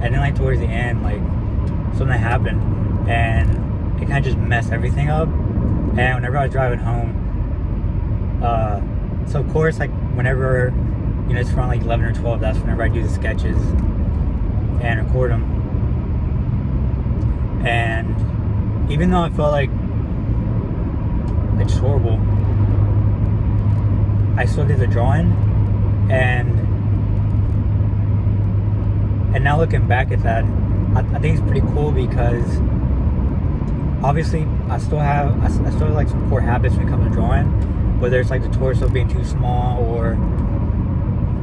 And then like towards the end, like something happened, and it kind of just messed everything up. And whenever I was driving home, so of course, like whenever, you know, it's around like 11 or 12, that's whenever I do the sketches and record them. And even though I felt like it's horrible, I still did the drawing. And now looking back at that, I think it's pretty cool, because obviously I still have like some poor habits when it comes to drawing, whether it's like the torso being too small or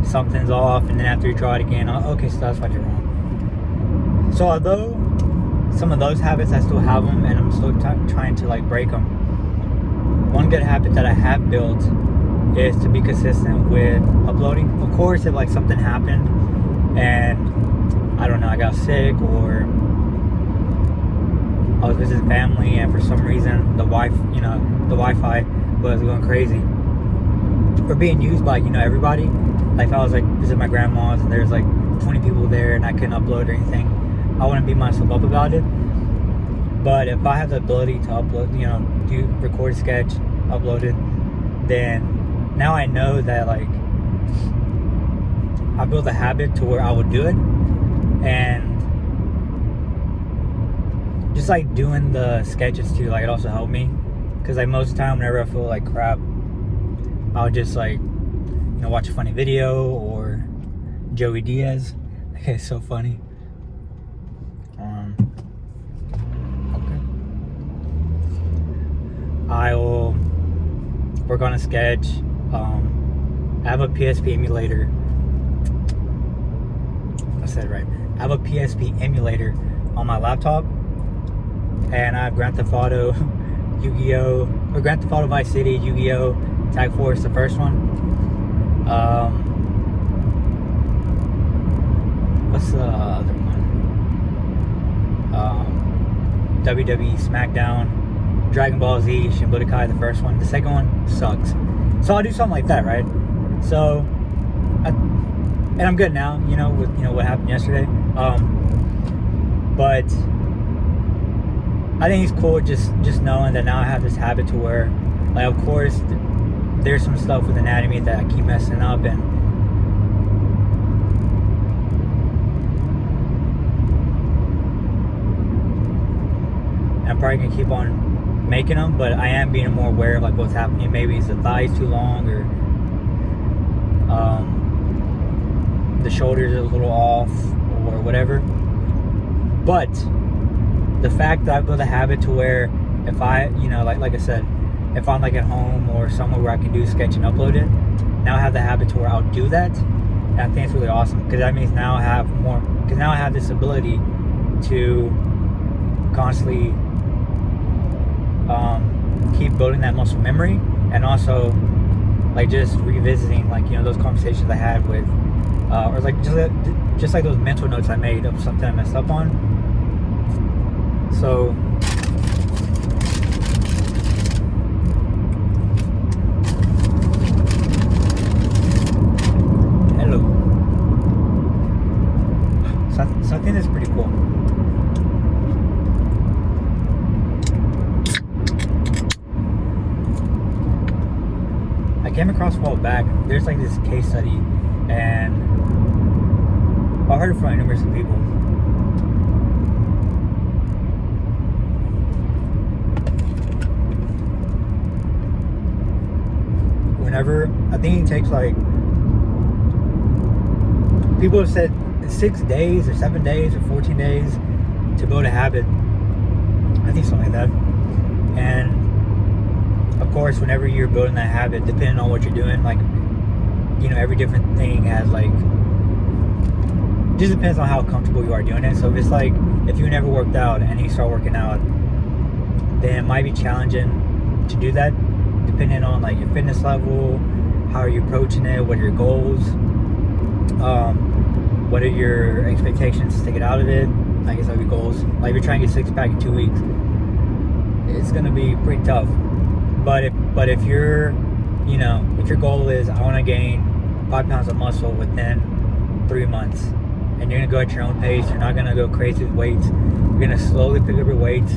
something's off, and then after you draw it again, okay, so that's why you're wrong. So although some of those habits I still have them, and I'm still trying to like break them, one good habit that I have built is to be consistent with uploading. Of course, if like something happened and I don't know, I got sick, or I was visiting family, and for some reason the Wi-Fi was going crazy, or being used by, you know, everybody. Like if I was like visiting my grandma's and there's like 20 people there and I couldn't upload or anything, I wouldn't beat myself up about it. But if I have the ability to upload, you know, record a sketch, upload it, then now I know that like I built a habit to where I would do it. And just like doing the sketches too, like it also helped me, because like most of the time whenever I feel like crap, I would just like, you know, watch a funny video, or Joey Diaz. That guy's so funny. Okay. I'll work on a sketch. I have a PSP emulator. I said it right. I have a PSP emulator on my laptop, and I have Grand Theft Auto, Yu-Gi-Oh, or Grand Theft Auto Vice City, Yu-Gi-Oh, Tag Force, the first one. What's the other one? WWE SmackDown, Dragon Ball Z, Shin Budokai, the first one. The second one sucks. So I'll do something like that, right? So, and I'm good now, you know, with, you know, what happened yesterday. But I think it's cool just knowing that now I have this habit to where, like, of course, there's some stuff with anatomy that I keep messing up, and I'm probably gonna keep on making them, but I am being more aware of like what's happening. Maybe it's the thighs too long, or the shoulders are a little off, or whatever. But the fact that I've built a habit to where if I, you know, like I said, if I'm like at home or somewhere where I can do sketch and upload it, now I have the habit to where I'll do that. And I think it's really awesome, because that means now I have more, because now I have this ability to constantly keep building that muscle memory, and also like just revisiting, like, you know, those conversations I had with or like just like those mental notes I made of something I messed up on. So hello. So I think that's pretty cool. I came across a while back, there's like this case study, and I heard it from numerous people. Whenever, I think it takes like, people have said 6 days or 7 days or 14 days to build a habit. I think something like that. And of course, whenever you're building that habit, depending on what you're doing, like, you know, every different thing has like, just depends on how comfortable you are doing it. So if it's like, if you never worked out and you start working out, then it might be challenging to do that, depending on like your fitness level, how are you approaching it, what are your goals, what are your expectations to get out of it. I guess that would be goals. Like if you're trying to get 6-pack in 2 weeks, it's gonna be pretty tough. But if you're, you know, if your goal is I want to gain 5 pounds of muscle within 3 months, and you're gonna go at your own pace. You're not gonna go crazy with weights. You're gonna slowly pick up your weights.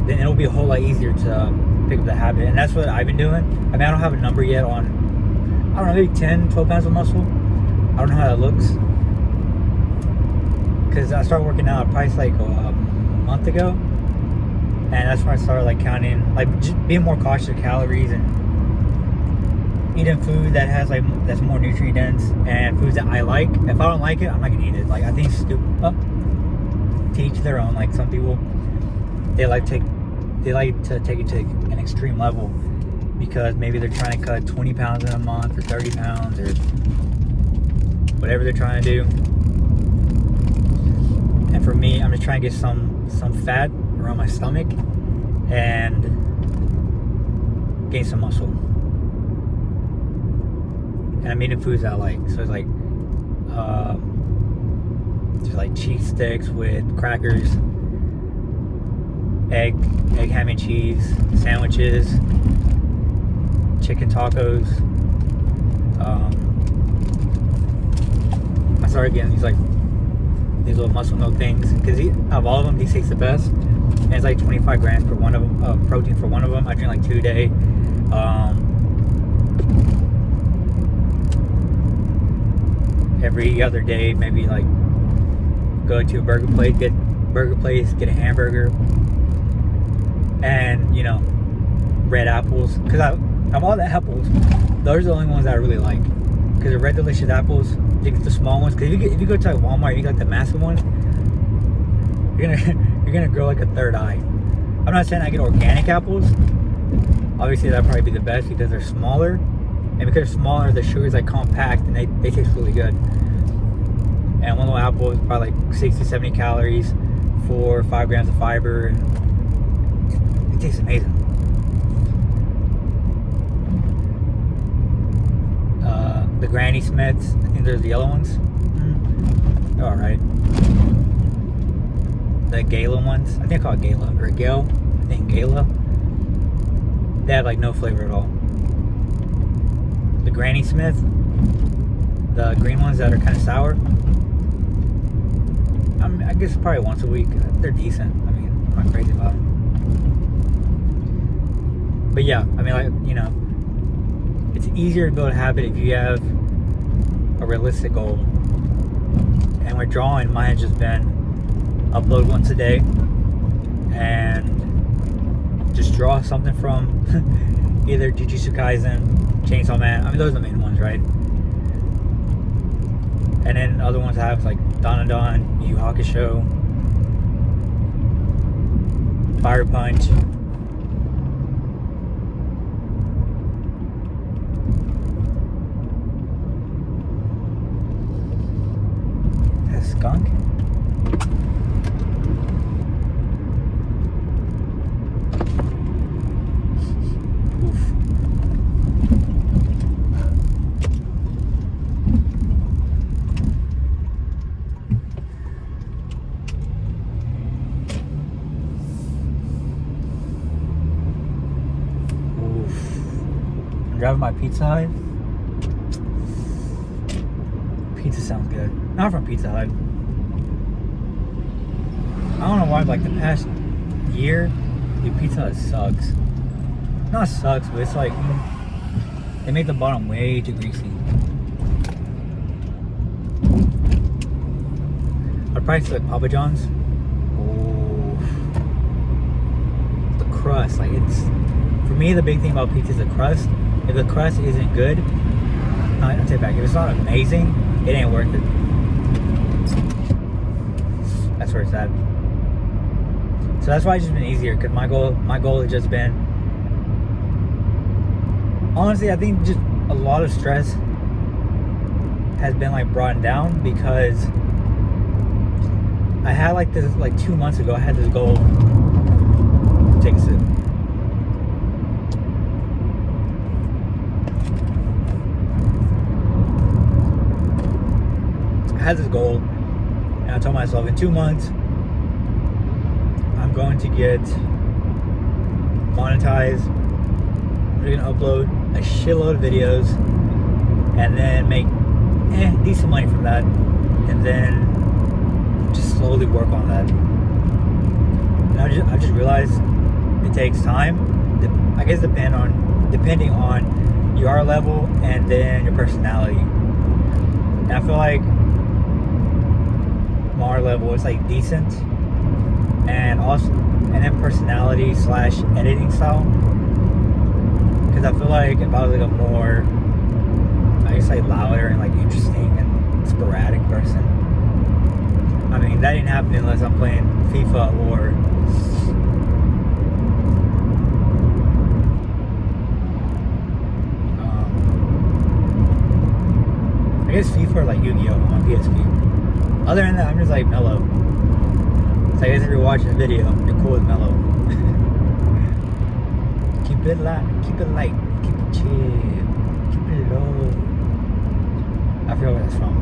Then it'll be a whole lot easier to pick up the habit. And that's what I've been doing. I mean, I don't have a number yet on, I don't know, maybe 10, 12 pounds of muscle. I don't know how that looks. Because I started working out probably like a month ago. And that's when I started like counting, like just being more cautious of calories and eating food that has like, that's more nutrient dense and foods that I like. If I don't like it, I'm not gonna eat it. Like, I think it's stupid. To each their own. Like, some people, they like to take it to an extreme level because maybe they're trying to cut 20 pounds in a month or 30 pounds or whatever they're trying to do. And for me, I'm just trying to get some fat around my stomach and gain some muscle. And I'm eating foods I like. So it's like just like cheese sticks with crackers, egg, ham and cheese, sandwiches, chicken tacos. I started getting these little muscle milk things because of all of them, these taste the best. And it's like 25 grams per one of them of protein for one of them. I drink like 2 a day. Every other day, maybe like go to a burger place, get a hamburger, and red apples. Because of all the apples, those are the only ones that I really like. Because the red delicious apples, you get the small ones. Because if you go to like Walmart, you got the massive ones. You're gonna grow like a third eye. I'm not saying I get organic apples. Obviously, that'd probably be the best because they're smaller, and because they're smaller, the sugar's like compact and they taste really good. And one little apple is probably like 60, 70 calories, 4 or 5 grams of fiber, and it tastes amazing. The Granny Smiths, I think there's the yellow ones. They're alright. The Gala ones, I think I call it Gala, or Gale, I think Gala. They have like no flavor at all. The Granny Smith, the green ones that are kind of sour, I guess probably once a week. They're decent. I mean, I'm not crazy about them. But yeah, I mean, like, it's easier to build a habit if you have a realistic goal. And with drawing, mine has just been upload once a day and just draw something from either Jujutsu Kaisen, Chainsaw Man. I mean, those are the main ones, right? And then other ones I have like Dandadan, Yu Hakusho, Fire Punch. That skunk? Driving my Pizza Hut. Pizza sounds good. Not from Pizza Hut. I don't know why, like the past year, dude, Pizza Hut sucks. Not sucks, but it's like they made the bottom way too greasy. I'd probably say like Papa John's. Oh, the crust, like it's. For me, the big thing about pizza is the crust. If the crust isn't good, I'll take it back. If it's not amazing, it ain't worth it. That's where it's at. So that's why it's just been easier. Because my goal has just been, honestly, I think just a lot of stress has been like brought down because I had like this, like 2 months ago, I had this goal. Take a sip. I had this goal, and I told myself in 2 months I'm going to get monetized. I'm going to upload a shitload of videos and then make decent money from that, and then just slowly work on that. And I just realized it takes time. I guess depending on your level and then your personality. And I feel like my level is like decent, and then personality / editing style. Because I feel like if I was like a more, I guess like louder and like interesting and sporadic person, I mean that didn't happen unless I'm playing FIFA or I guess FIFA or like Yu-Gi-Oh! On PSP. Other than that, I'm just like mellow. So I guess if you're watching the video, you're cool with mellow. Keep it light, keep it chill, keep it low. I forget where that's from.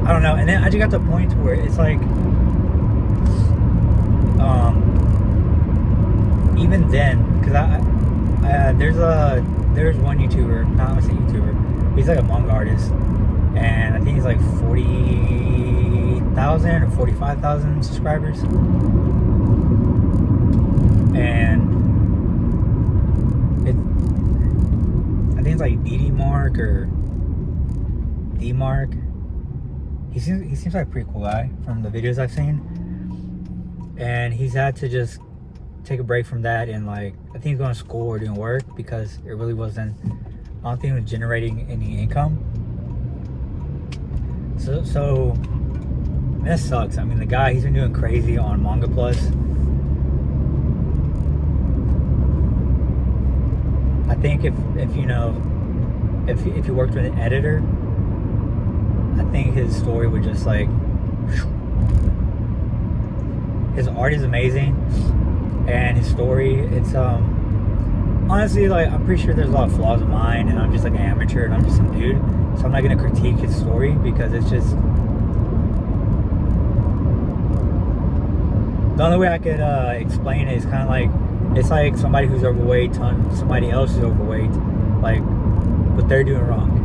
I don't know. And then I just got to the point where it's like, even then, because there's one YouTuber, not gonna say YouTuber, he's like a manga artist, and I think he's like 40,000 or 45,000 subscribers, and I think it's like DD-Mark or D-Mark. He seems like a pretty cool guy from the videos I've seen, and he's had to just take a break from that, and like I think he's going to school or doing work because it really wasn't, I don't think it was generating any income. So that sucks. I mean, the guy, he's been doing crazy on Manga Plus. I think if you know, if you worked with an editor, I think his story would just like, his art is amazing, and his story, it's honestly, like, I'm pretty sure there's a lot of flaws of mine, and I'm just like an amateur, and I'm just some dude, so I'm not gonna critique his story because it's just, the only way I could explain it is kind of like, it's like somebody who's overweight telling somebody else who's overweight like what they're doing wrong.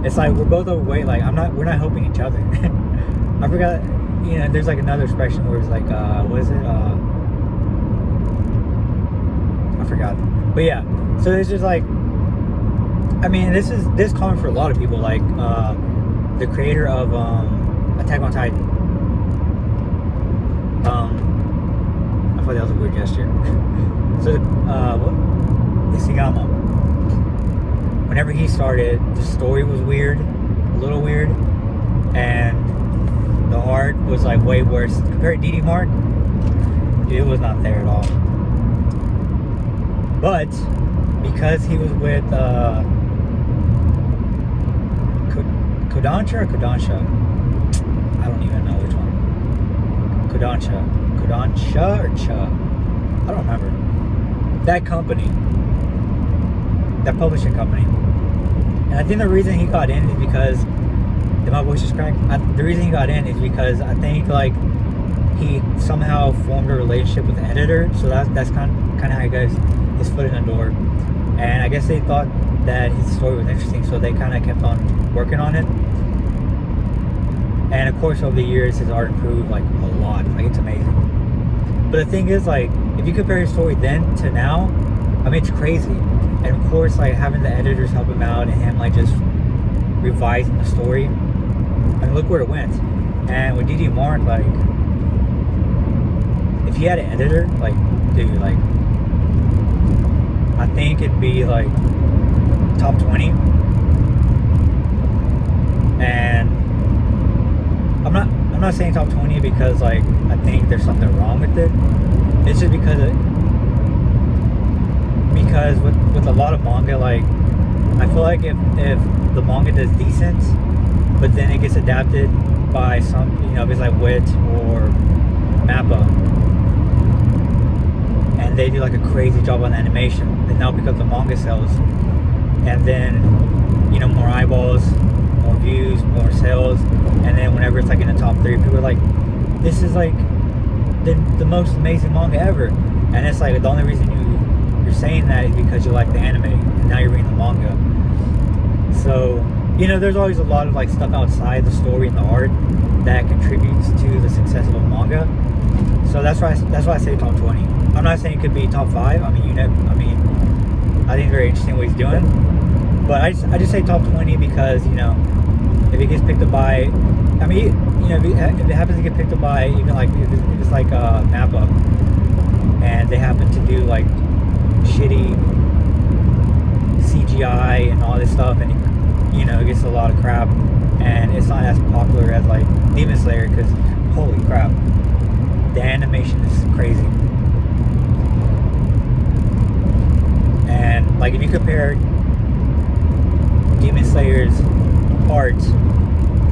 It's like we're both overweight, like we're not helping each other. I forgot, you know, there's like another expression where it's like what is it, I forgot, but yeah, so it's just like, I mean, this is common for a lot of people, like the creator of Attack on Titan. I thought that was a weird gesture. So Isayama, whenever he started, the story was weird, a little weird, and the art was like way worse compared to DD-Mark. It was not there at all. But because he was with Kodansha or Kodansha, I don't even know which one. Kodansha or Cha, I don't remember. That company, that publishing company, and I think the reason he got in is because, did my voice just crack? The reason he got in is because I think like he somehow formed a relationship with the editor, so that's kind of how he got his foot in the door. And I guess they thought that his story was interesting, so they kind of kept on working on it. And of course, over the years, his art improved like a lot. Like, it's amazing. But the thing is, like, if you compare his story then to now, I mean, it's crazy. And of course, like, having the editors help him out and him like just revising the story, and look where it went. And with DD-Mark, like, if he had an editor, like, dude, like, I think it'd be like top 20. And I'm not saying top 20 because like I think there's something wrong with it. It's just because with a lot of manga, like, I feel like if the manga does decent, but then it gets adapted by some, you know, if it's like Wit or Mappa, and they do like a crazy job on animation, then now because the manga sells, and then, you know, more eyeballs, more views, more sales, and then whenever it's like in the top 3, people are like, this is like the most amazing manga ever. And it's like the only reason you're saying that is because you like the anime, and now you're reading the manga. So, you know, there's always a lot of like stuff outside the story and the art that contributes to the success of a manga. So that's why I say top 20. I'm not saying it could be top 5. I mean, I think it's very interesting what he's doing. But I just say top 20 because, you know, if it gets picked up by, I mean, you know, if it happens to get picked up by even like if it's like a Mappa, and they happen to do like shitty CGI and all this stuff, and you know, it gets a lot of crap, and it's not as popular as like Demon Slayer, because holy crap, the animation is crazy. And like if you compare Demon Slayer's art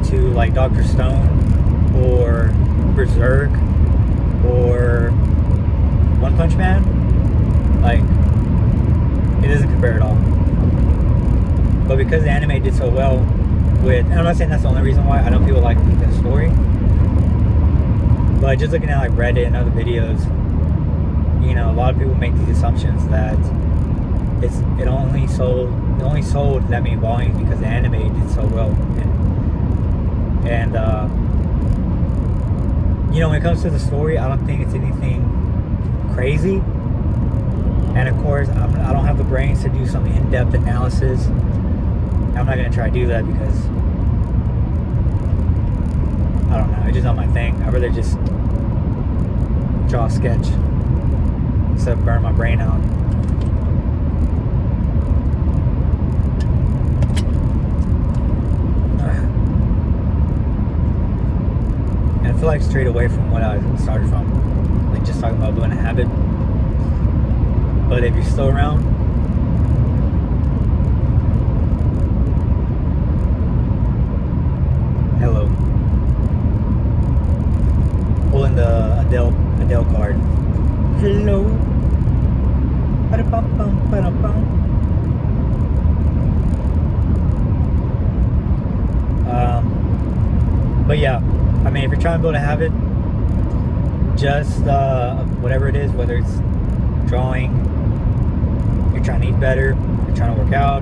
to like Dr. Stone or Berserk or One Punch Man, like it doesn't compare at all. But because the anime did so well with, and I'm not saying that's the only reason why, I know people like the story, but just looking at like Reddit and other videos, you know, a lot of people make these assumptions that it only sold that many volumes because the anime did so well. And you know, when it comes to the story, I don't think it's anything crazy. And of course, I don't have the brains to do some in-depth analysis. I'm not going to try to do that because I don't know, it's just not my thing. I'd rather just draw a sketch instead of burn my brain out. And I feel like straight away from what I started from, like just talking about doing a habit. But if you're still around, hello. Pulling the Adele card. Hello. Ba-da-bum-bum, ba-da-bum. But yeah, I mean, if you're trying to build a habit, just whatever it is, whether it's drawing, you're trying to eat better, you're trying to work out,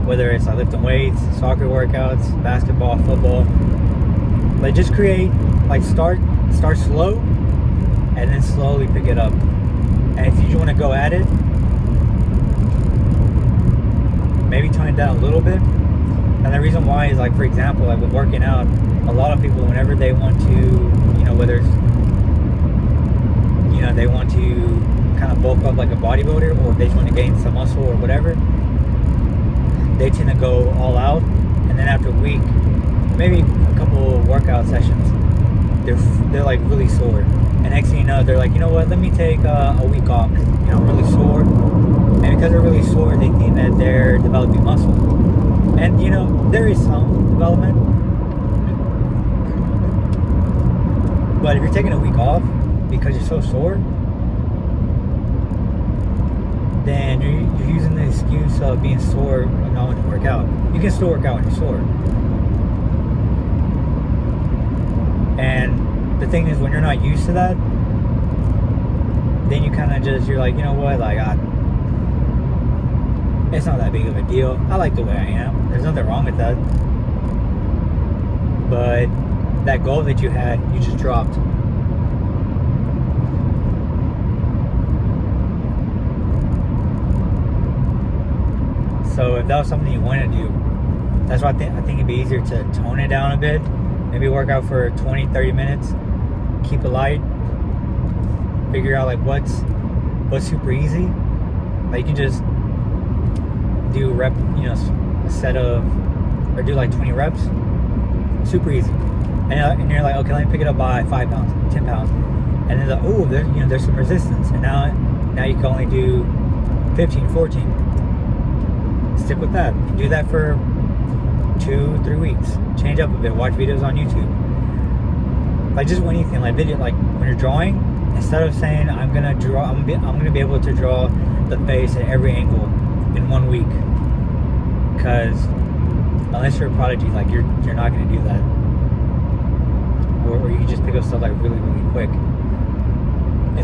whether it's like lifting weights, soccer workouts, basketball, football, like just create, like start slow and then slowly pick it up. And if you just want to go at it, maybe tone it down a little bit. And the reason why is, like, for example, like with working out, a lot of people, whenever they want to, you know, whether it's, you know, they want to kind of bulk up like a bodybuilder, or if they just want to gain some muscle or whatever, they tend to go all out, and then after a week, maybe a couple workout sessions, they're like really sore, and next thing you know, they're like, you know what, let me take a week off, because, you know, I'm really sore. And because they're really sore, they think that they're developing muscle, and you know, there is some development, but if you're taking a week off because you're so sore, then you're using the excuse of being sore and not wanting to work out. You can still work out when you're sore. And the thing is, when you're not used to that, then you kind of just, you're like, you know what, like, it's not that big of a deal. I like the way I am. There's nothing wrong with that. But that goal that you had, you just dropped. So if that was something you wanted to do, that's why I think it'd be easier to tone it down a bit. Maybe work out for 20, 30 minutes. Keep it light. Figure out like what's super easy. Like you can just do a set of, or do like 20 reps. Super easy. And you're like, okay, let me pick it up by 5 pounds, 10 pounds. And then like, oh, there's some resistance. And now you can only do 15, 14. Stick with that. Do that for 2-3 weeks. Change up a bit. Watch videos on YouTube. Like just anything, like video, like when you're drawing, instead of saying I'm gonna be able to draw the face at every angle in 1 week, because unless you're a prodigy, like you're not gonna do that, or you can just pick up stuff like really, really quick.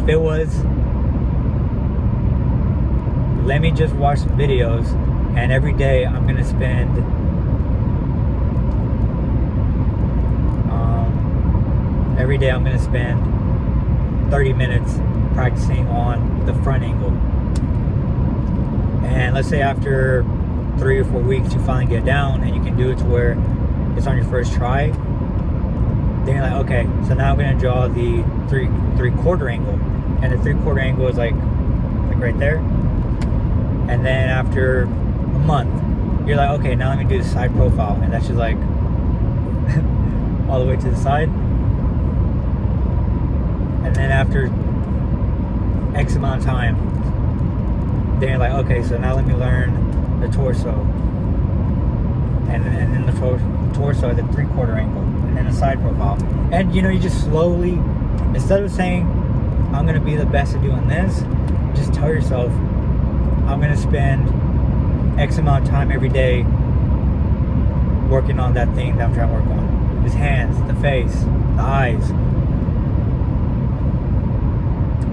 If it was, let me just watch some videos And every day I'm gonna spend 30 minutes practicing on the front angle. And let's say after 3 or 4 weeks you finally get down and you can do it to where it's on your first try. Then you're like, okay, so now I'm gonna draw the three-quarter angle, and the three-quarter angle is like right there. And then after a month, you're like, okay, now let me do the side profile, and that's just like all the way to the side. And then after X amount of time, then you're like, okay, so now let me learn the torso, and then the torso at the three-quarter angle, and then a side profile. And you know, you just slowly, instead of saying I'm gonna be the best at doing this, just tell yourself I'm gonna spend X amount of time every day working on that thing that I'm trying to work on. His hands, the face, the eyes.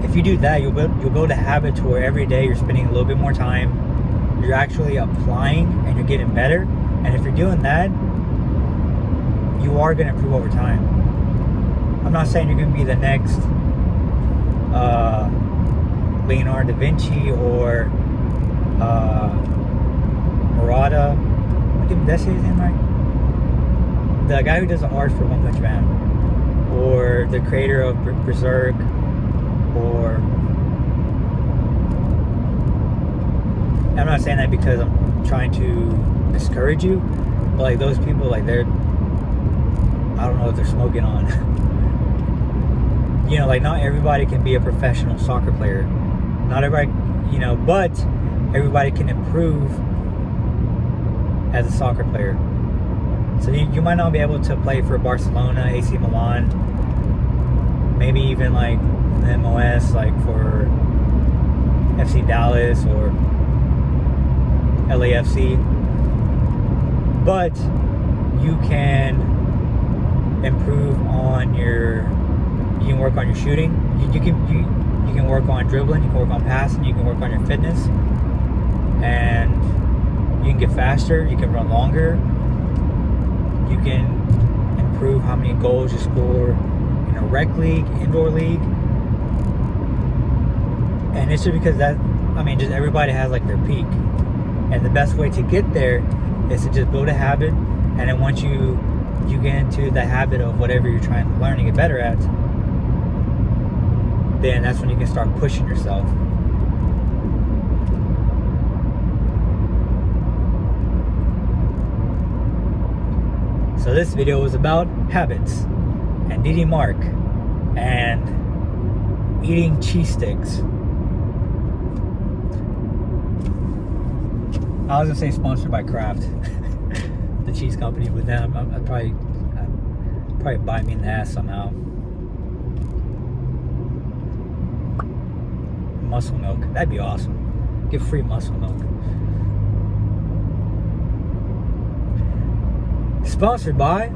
If you do that, you'll build a habit to where every day you're spending a little bit more time, you're actually applying, and you're getting better. And if you're doing that, you are going to improve over time. I'm not saying you're going to be the next Leonardo da Vinci or Murata. Did I say his name right? The guy who does the art for One Punch Man, or the creator of Berserk, or I'm not saying that because I'm trying to discourage you, but like those people, like I don't know if they're smoking on. You know, like not everybody can be a professional soccer player. Not everybody, you know, but everybody can improve as a soccer player. So you might not be able to play for Barcelona, AC Milan, maybe even like the MLS, like for FC Dallas or LAFC, but you can improve on you can work on your shooting, you can work on dribbling, you can work on passing, you can work on your fitness, and you can get faster, you can run longer, you can improve how many goals you score in a rec league, indoor league. And it's just because just everybody has like their peak. And the best way to get there is to just build a habit. And then once you get into the habit of whatever you're trying to learn and get better at, then that's when you can start pushing yourself. So this video was about habits and eating Mark and eating cheese sticks. I was gonna say sponsored by Kraft, the cheese company, but then I'd probably bite me in the ass somehow. Muscle milk, that'd be awesome. Give free muscle milk. Sponsored by